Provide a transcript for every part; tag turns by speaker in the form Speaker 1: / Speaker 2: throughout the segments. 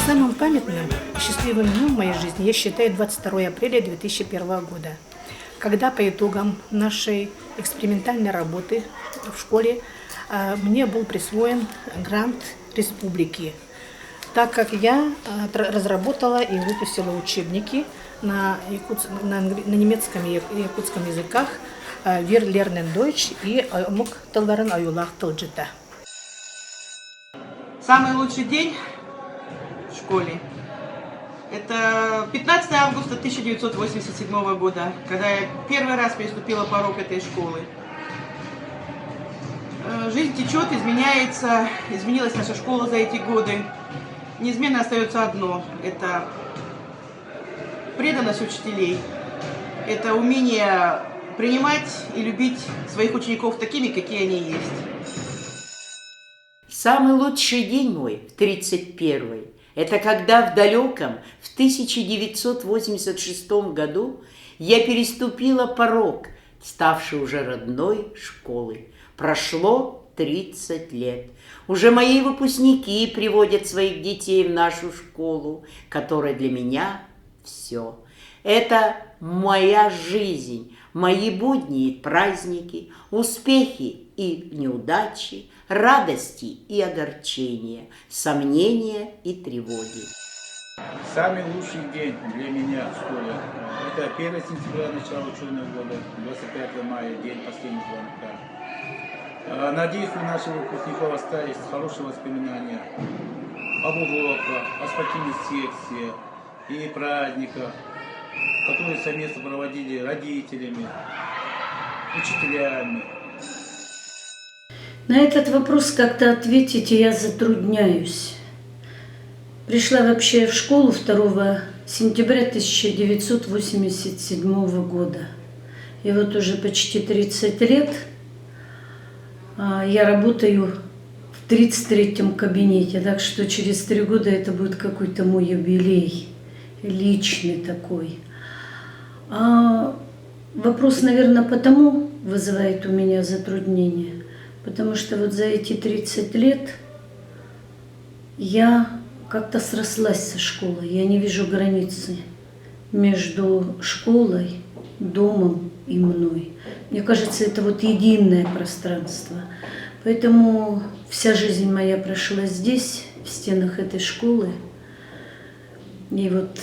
Speaker 1: Самым памятным и счастливым днем в моей жизни я считаю 22 апреля 2001 года, когда по итогам нашей экспериментальной работы в школе мне был присвоен грант республики, так как я разработала и выпустила учебники на немецком и якутском языках «Wir lernen Deutsch» и «Мук Талгаран Аюлах Талджита».
Speaker 2: Самый лучший день в школе – это 15 августа 1987 года, когда я первый раз переступила порог этой школы. Жизнь течет, изменяется, изменилась наша школа за эти годы. Неизменно остается одно – это преданность учителей, это умение принимать и любить своих учеников такими, какие они есть.
Speaker 3: Самый лучший день мой в 31-й – это когда в далеком, в 1986 году я переступила порог, ставший уже родной школы. Прошло 30 лет. Уже мои выпускники приводят своих детей в нашу школу, которая для меня все. Это моя жизнь, мои будни и праздники, успехи и неудачи, радости и огорчения, сомнения и тревоги.
Speaker 4: Самый лучший день для меня в школе – это 1 сентября, начало учебного года, 25 мая, день последнего звонка. Надеюсь, у наших выпускников остались хорошие воспоминания об уроках, о спортивных секциях и праздниках, которые совместно проводили родителями, учителями.
Speaker 5: На этот вопрос как-то ответить я затрудняюсь. Пришла вообще в школу 2 сентября 1987 года. И вот уже почти 30 лет я работаю в 33-м кабинете. Так что через 3 года это будет какой-то мой юбилей, личный такой. Вопрос, наверное, потому вызывает у меня затруднение, потому что вот за эти 30 лет я как-то срослась со школой. Я не вижу границы между школой, домом и мной. Мне кажется, это вот единое пространство. Поэтому вся жизнь моя прошла здесь, в стенах этой школы. И вот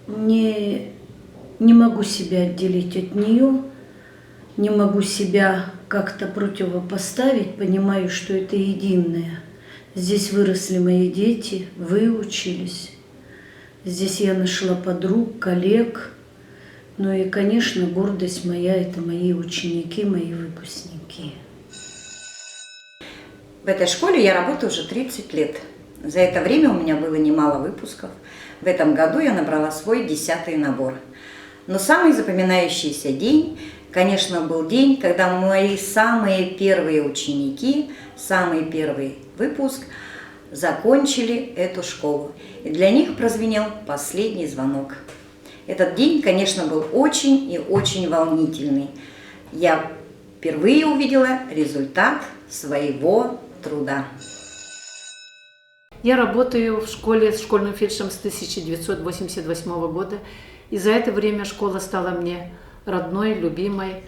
Speaker 5: не могу себя отделить от нее, не могу себя как-то противопоставить, понимаю, что это единое. Здесь выросли мои дети, выучились. Здесь я нашла подруг, коллег. Ну и, конечно, гордость моя – это мои ученики, мои выпускники.
Speaker 6: В этой школе я работаю уже 30 лет. За это время у меня было немало выпусков. В этом году я набрала свой 10-й набор. Но самый запоминающийся день, конечно, был день, когда мои самые первые ученики, самый первый выпуск закончили эту школу. И для них прозвенел последний звонок. Этот день, конечно, был очень и очень волнительный. Я впервые увидела результат своего труда.
Speaker 1: Я работаю в школе с школьным фельдшером с 1988 года. И за это время школа стала мне родной, любимой.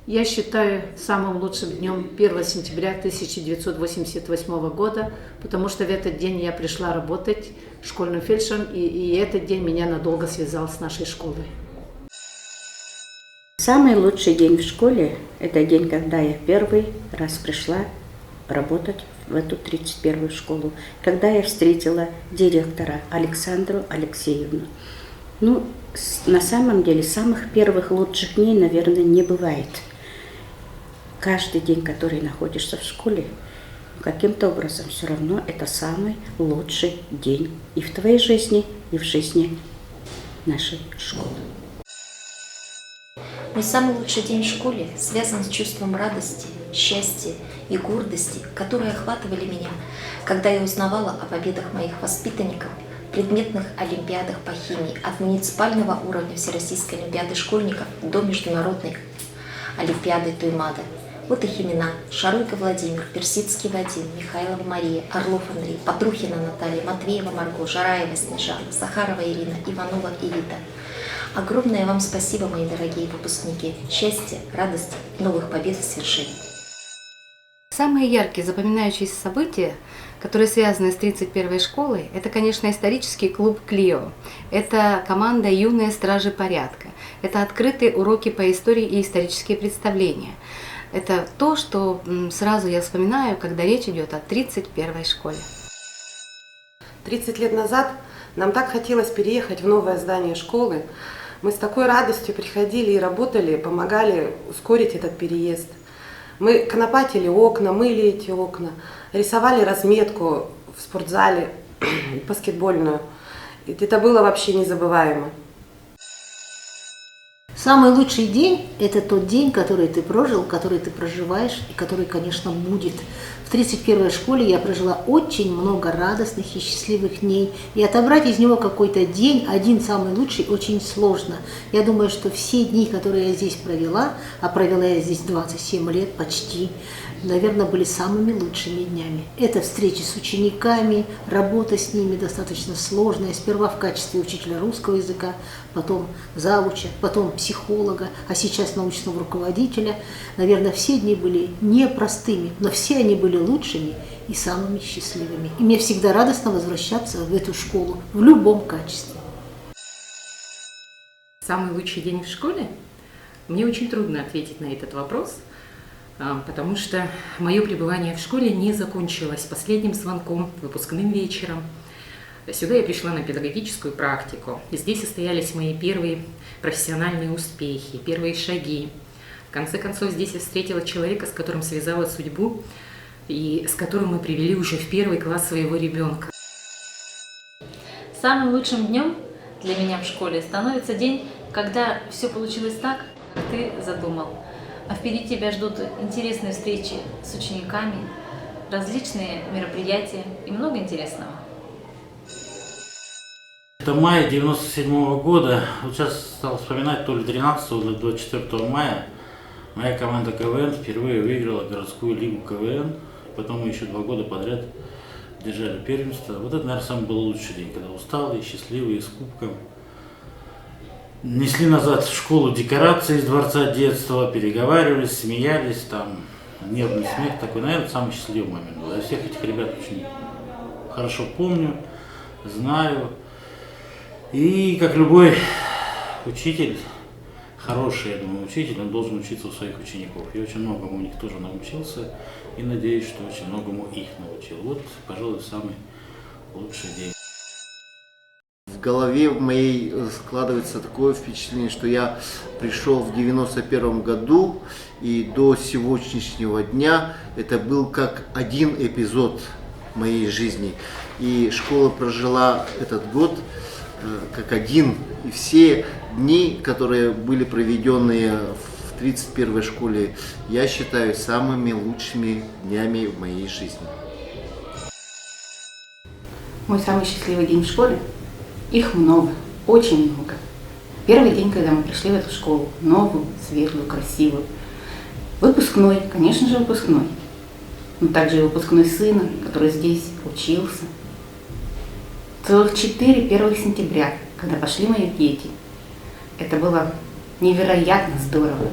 Speaker 1: Я считаю самым лучшим днем 1 сентября 1988 года, потому что в этот день я пришла работать школьным фельдшером, и этот день меня надолго связал с нашей школой.
Speaker 3: Самый лучший день в школе – это день, когда я первый раз пришла работать в эту 31-ю школу, когда я встретила директора Александру Алексеевну. Ну, на самом деле, самых первых лучших дней, наверное, не бывает. Каждый день, который находишься в школе, каким-то образом все равно это самый лучший день и в твоей жизни, и в жизни нашей школы.
Speaker 7: Мой самый лучший день в школе связан с чувством радости, счастья и гордости, которые охватывали меня, когда я узнавала о победах моих воспитанников в предметных олимпиадах по химии от муниципального уровня Всероссийской олимпиады школьников до международной олимпиады Туймада. Вот их имена: Шаруйко Владимир, Персидский Вадим, Михайлова Мария, Орлов Андрей, Патрухина Наталья, Матвеева Марго, Жараева Снежана, Сахарова Ирина, Иванова Эвита. Огромное вам спасибо, мои дорогие выпускники. Счастья, радости, новых побед и свершений.
Speaker 8: Самые яркие запоминающиеся события, которые связаны с 31-й школой, это, конечно, исторический клуб «Клио». Это команда «Юные стражи порядка». Это открытые уроки по истории и исторические представления. Это то, что сразу я вспоминаю, когда речь идет о 31-й школе.
Speaker 9: 30 лет назад нам так хотелось переехать в новое здание школы. Мы с такой радостью приходили и работали, помогали ускорить этот переезд. Мы конопатили окна, мыли эти окна, рисовали разметку в спортзале баскетбольную. Это было вообще незабываемо.
Speaker 10: Самый лучший день – это тот день, который ты прожил, который ты проживаешь и который, конечно, будет. В 31-й школе я прожила очень много радостных и счастливых дней. И отобрать из него какой-то день, один самый лучший, очень сложно. Я думаю, что все дни, которые я здесь провела, а провела я здесь 27 лет почти, наверное, были самыми лучшими днями. Это встречи с учениками, работа с ними достаточно сложная. Сперва в качестве учителя русского языка, потом завуча, потом психолога, а сейчас научного руководителя. Наверное, все дни были непростыми, но все они были лучшими и самыми счастливыми. И мне всегда радостно возвращаться в эту школу в любом качестве.
Speaker 11: Самый лучший день в школе? Мне очень трудно ответить на этот вопрос, потому что мое пребывание в школе не закончилось последним звонком, выпускным вечером. Сюда я пришла на педагогическую практику. И здесь состоялись мои первые профессиональные успехи, первые шаги. В конце концов, здесь я встретила человека, с которым связала судьбу, и с которым мы привели уже в первый класс своего ребенка.
Speaker 12: Самым лучшим днем для меня в школе становится день, когда все получилось так, как ты задумал. А впереди тебя ждут интересные встречи с учениками, различные мероприятия и много интересного.
Speaker 13: Это май 97 года. Вот сейчас стал вспоминать, то ли 13 или 24 мая моя команда КВН впервые выиграла городскую лигу КВН. Потом мы еще 2 года подряд держали первенство. Вот это, наверное, самый был лучший день, когда усталые, счастливые, с кубком. Несли назад в школу декорации из Дворца детства, переговаривались, смеялись, там нервный смех такой. Наверное, самый счастливый момент был. Я всех этих ребят очень хорошо помню, знаю. И как любой учитель, хороший, я думаю, учитель, он должен учиться у своих учеников. Я очень многому у них тоже научился и надеюсь, что очень многому их научил. Вот, пожалуй, самый лучший день.
Speaker 14: В голове моей складывается такое впечатление, что я пришел в 91 году, и до сегодняшнего дня это был как один эпизод моей жизни. И школа прожила этот год как один, и все дни, которые были проведены в 31-й школе, я считаю самыми лучшими днями в моей жизни.
Speaker 15: Мой самый счастливый день в школе? Их много, очень много. Первый день, когда мы пришли в эту школу, новую, светлую, красивую. Выпускной, конечно же, выпускной. Но также и выпускной сына, который здесь учился. Целых 4 1 сентября, когда пошли мои дети. Это было невероятно здорово.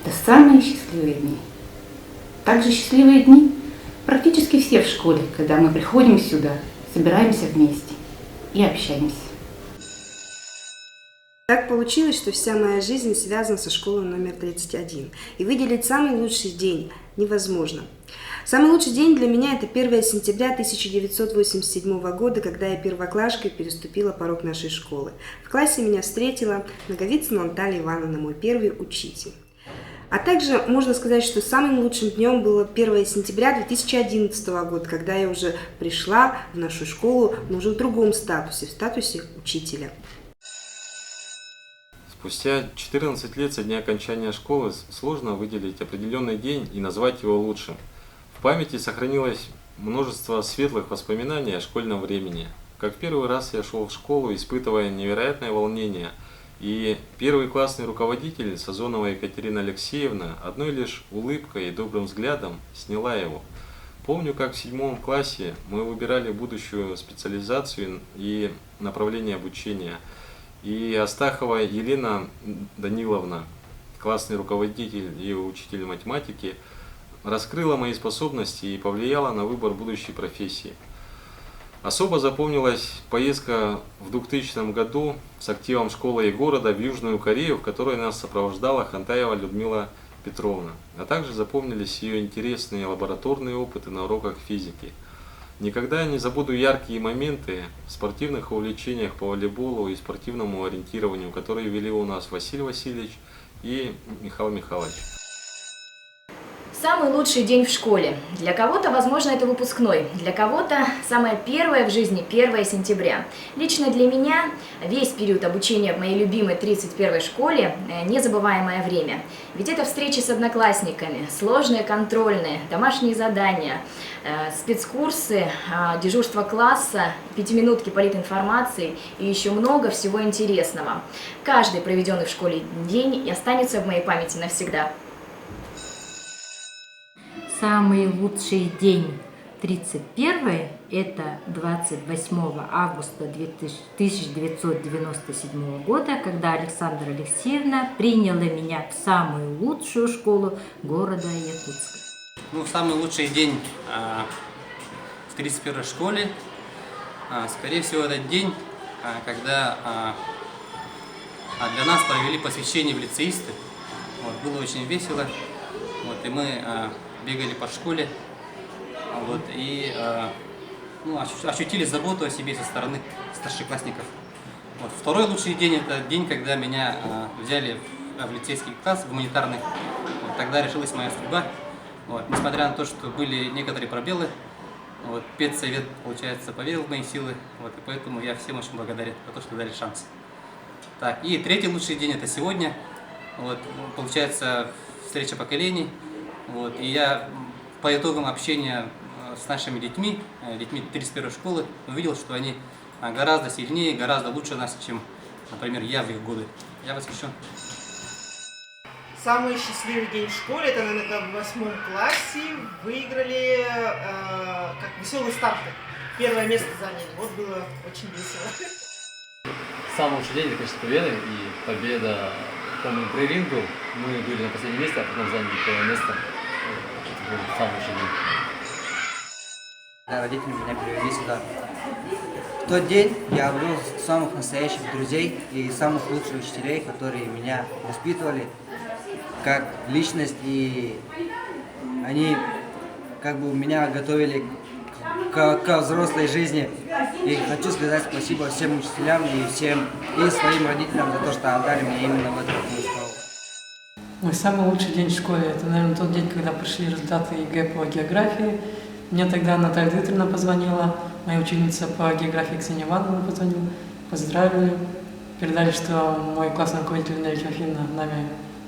Speaker 15: Это самые счастливые дни. Также счастливые дни практически все в школе, когда мы приходим сюда, собираемся вместе и общаемся.
Speaker 16: Так получилось, что вся моя жизнь связана со школой номер 31. И выделить самый лучший день невозможно. Самый лучший день для меня – это 1 сентября 1987 года, когда я первоклашкой переступила порог нашей школы. В классе меня встретила Наговицына Наталья Ивановна, мой первый учитель. А также можно сказать, что самым лучшим днем было 1 сентября 2011 года, когда я уже пришла в нашу школу, но уже в другом статусе, в статусе учителя.
Speaker 17: Спустя 14 лет со дня окончания школы сложно выделить определенный день и назвать его лучшим. В памяти сохранилось множество светлых воспоминаний о школьном времени. Как в первый раз я шел в школу, испытывая невероятное волнение И первый классный руководитель Сазонова Екатерина Алексеевна одной лишь улыбкой и добрым взглядом сняла его. Помню, как в 7 классе мы выбирали будущую специализацию и направление обучения. И Астахова Елена Даниловна, классный руководитель и учитель математики, раскрыла мои способности и повлияла на выбор будущей профессии. Особо запомнилась поездка в 2000 году с активом школы и города в Южную Корею, в которой нас сопровождала Хантаева Людмила Петровна. А также запомнились ее интересные лабораторные опыты на уроках физики. Никогда не забуду яркие моменты в спортивных увлечениях по волейболу и спортивному ориентированию, которые вели у нас Василий Васильевич и Михаил Михайлович.
Speaker 18: Самый лучший день в школе. Для кого-то, возможно, это выпускной, для кого-то самое первое в жизни 1 сентября. Лично для меня весь период обучения в моей любимой 31-й школе – незабываемое время. Ведь это встречи с одноклассниками, сложные контрольные, домашние задания, спецкурсы, дежурство класса, 5-минутки политинформации и еще много всего интересного. Каждый проведенный в школе день останется в моей памяти навсегда.
Speaker 19: Самый лучший день 31 это 28 августа 1997 года, когда Александра Алексеевна приняла меня в самую лучшую школу города Якутска.
Speaker 20: Ну, самый лучший день в 31 школе, скорее всего, этот день, когда для нас провели посвящение в лицеисты. Вот, было очень весело, вот, и мы бегали по школе, вот, и ну, ощутили заботу о себе со стороны старшеклассников. Вот. Второй лучший день – это день, когда меня взяли в лицейский класс гуманитарный. Вот, тогда решилась моя судьба. Вот. Несмотря на то, что были некоторые пробелы, вот, педсовет, получается, поверил в мои силы, вот, и поэтому я всем очень благодарен за то, что дали шанс. Так, и третий лучший день – это сегодня. Вот, получается, встреча поколений. Вот, и я по итогам общения с нашими детьми 31-й школы, увидел, что они гораздо сильнее, гораздо лучше нас, чем, например, я в их годы. Я восхищен.
Speaker 21: Самый счастливый день в школе, это, наверное, в 8 классе. Выиграли как веселый старт. 1 место заняли. Вот было очень весело.
Speaker 22: Самый лучший день, это, конечно, победа. И победа, помню, при-ринг был. Мы были на последнем месте, а потом заняли 1 место. Это был самый лучший день.
Speaker 23: Родители меня привели сюда. В тот день я обрел самых настоящих друзей и самых лучших учителей, которые меня воспитывали как личность, и они как бы меня готовили к взрослой жизни. И хочу сказать спасибо всем учителям и своим родителям за то, что отдали мне именно в эту школу.
Speaker 24: Мой самый лучший день в школе – это, наверное, тот день, когда пришли результаты ЕГЭ по географии. Мне тогда Наталья Дмитриевна позвонила, моя ученица по географии Ксения Ивановна позвонила, поздравили, передали, что мой классный руководитель Нелли Феофиевна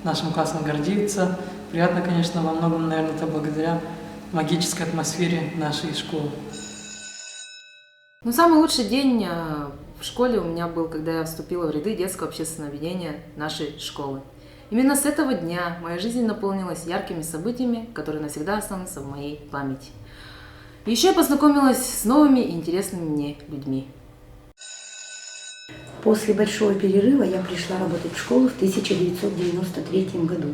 Speaker 24: нашим классом гордится. Приятно, конечно, во многом, наверное, это благодаря магической атмосфере нашей школы.
Speaker 25: Ну, самый лучший день в школе у меня был, когда я вступила в ряды детского общественного объединения нашей школы. Именно с этого дня моя жизнь наполнилась яркими событиями, которые навсегда останутся в моей памяти. Еще я познакомилась с новыми и интересными мне людьми.
Speaker 26: После большого перерыва я пришла работать в школу в 1993 году.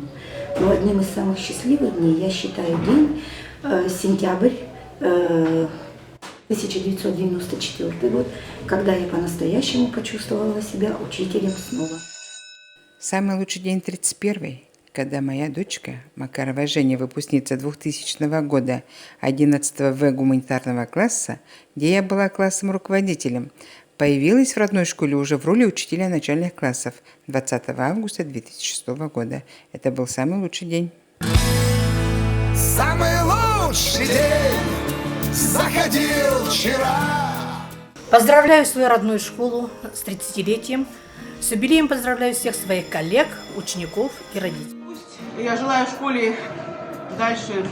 Speaker 26: Но одним из самых счастливых дней я считаю день сентябрь 1994 год, когда я по-настоящему почувствовала себя учителем снова.
Speaker 27: Самый лучший день 31-й, когда моя дочка, Макарова Женя, выпускница 2000 года 11 В гуманитарного класса, где я была классовым руководителем, появилась в родной школе уже в роли учителя начальных классов 20 августа 2006 года. Это был самый лучший день.
Speaker 28: Самый лучший день заходил вчера.
Speaker 1: Поздравляю свою родную школу с 30-летием. С юбилеем поздравляю всех своих коллег, учеников и родителей.
Speaker 2: Я желаю школе дальше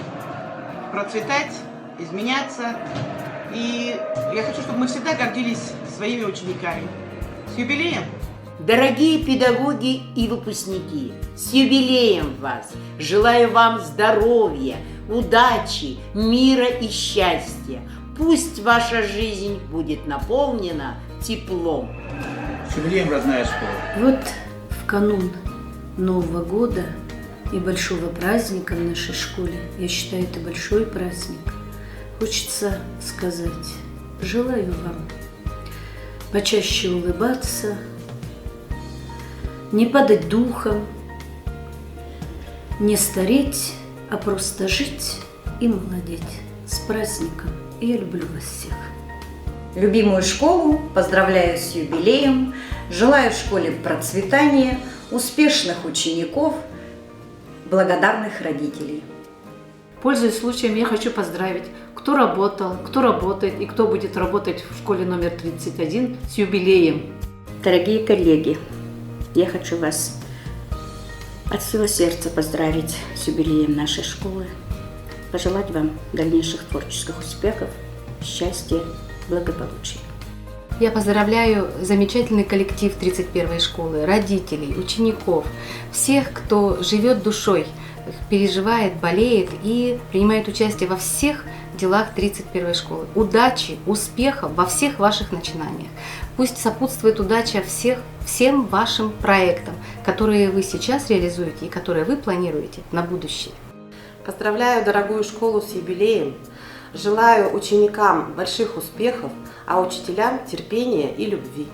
Speaker 2: процветать, изменяться. И я хочу, чтобы мы всегда гордились своими учениками. С юбилеем!
Speaker 3: Дорогие педагоги и выпускники, с юбилеем вас! Желаю вам здоровья, удачи, мира и счастья. Пусть ваша жизнь будет наполнена теплом.
Speaker 4: С юбилеем, родная школа!
Speaker 26: Вот в канун Нового года и большого праздника в нашей школе, я считаю, это большой праздник, хочется сказать, желаю вам почаще улыбаться, не падать духом, не стареть, а просто жить и молодеть. С праздником! Я люблю вас всех. Любимую школу поздравляю с юбилеем, желаю в школе процветания, успешных учеников, благодарных родителей.
Speaker 1: Пользуясь случаем, я хочу поздравить, кто работал, кто работает и кто будет работать в школе номер 31 с юбилеем.
Speaker 26: Дорогие коллеги, я хочу вас от всего сердца поздравить с юбилеем нашей школы, пожелать вам дальнейших творческих успехов, счастья, благополучия.
Speaker 5: Я поздравляю замечательный коллектив 31-й школы, родителей, учеников, всех, кто живет душой, переживает, болеет и принимает участие во всех делах 31-й школы. Удачи, успехов во всех ваших начинаниях. Пусть сопутствует удача всем вашим проектам, которые вы сейчас реализуете и которые вы планируете на будущее.
Speaker 6: Поздравляю дорогую школу с юбилеем. Желаю ученикам больших успехов, а учителям терпения и любви.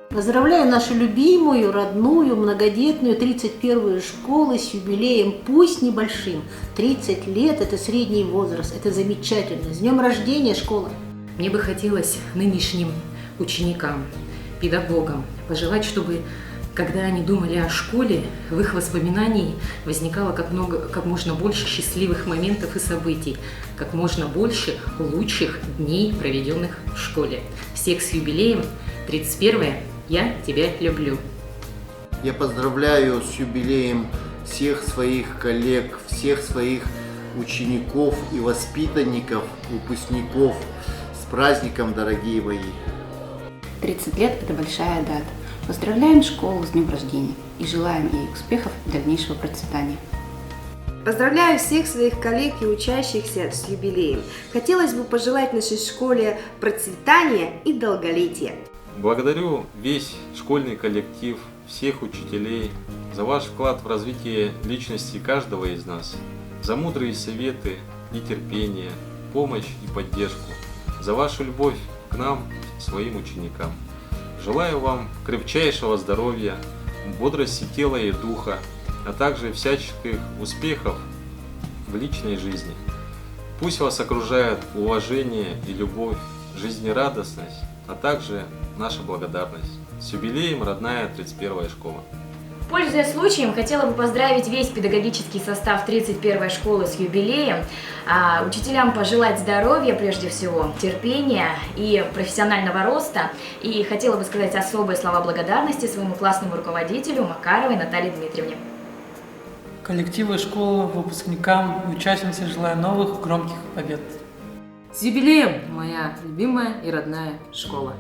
Speaker 7: Поздравляю нашу любимую, родную, многодетную 31-ю школу с юбилеем, пусть небольшим. 30 лет – это средний возраст, это замечательно. С днем рождения, школа!
Speaker 11: Мне бы хотелось нынешним ученикам, педагогам пожелать, чтобы, когда они думали о школе, в их воспоминании возникало как можно больше счастливых моментов и событий, как можно больше лучших дней, проведенных в школе. Всех с юбилеем, 31-е, я тебя люблю.
Speaker 14: Я поздравляю с юбилеем всех своих коллег, всех своих учеников и воспитанников, выпускников. С праздником, дорогие мои!
Speaker 26: 30 лет – это большая дата. Поздравляем школу с днем рождения и желаем ей успехов и дальнейшего процветания.
Speaker 16: Поздравляю всех своих коллег и учащихся с юбилеем. Хотелось бы пожелать нашей школе процветания и долголетия.
Speaker 17: Благодарю весь школьный коллектив, всех учителей за ваш вклад в развитие личности каждого из нас, за мудрые советы и терпение, помощь и поддержку, за вашу любовь к нам, своим ученикам. Желаю вам крепчайшего здоровья, бодрости тела и духа, а также всяческих успехов в личной жизни. Пусть вас окружает уважение и любовь, жизнерадостность, а также наша благодарность. С юбилеем, родная 31-я школа!
Speaker 18: Пользуясь случаем, хотела бы поздравить весь педагогический состав 31-й школы с юбилеем, учителям пожелать здоровья прежде всего, терпения и профессионального роста. И хотела бы сказать особые слова благодарности своему классному руководителю Макаровой Наталье Дмитриевне.
Speaker 24: Коллективу школы, выпускникам и участницам желаю новых громких побед.
Speaker 25: С юбилеем, моя любимая и родная школа!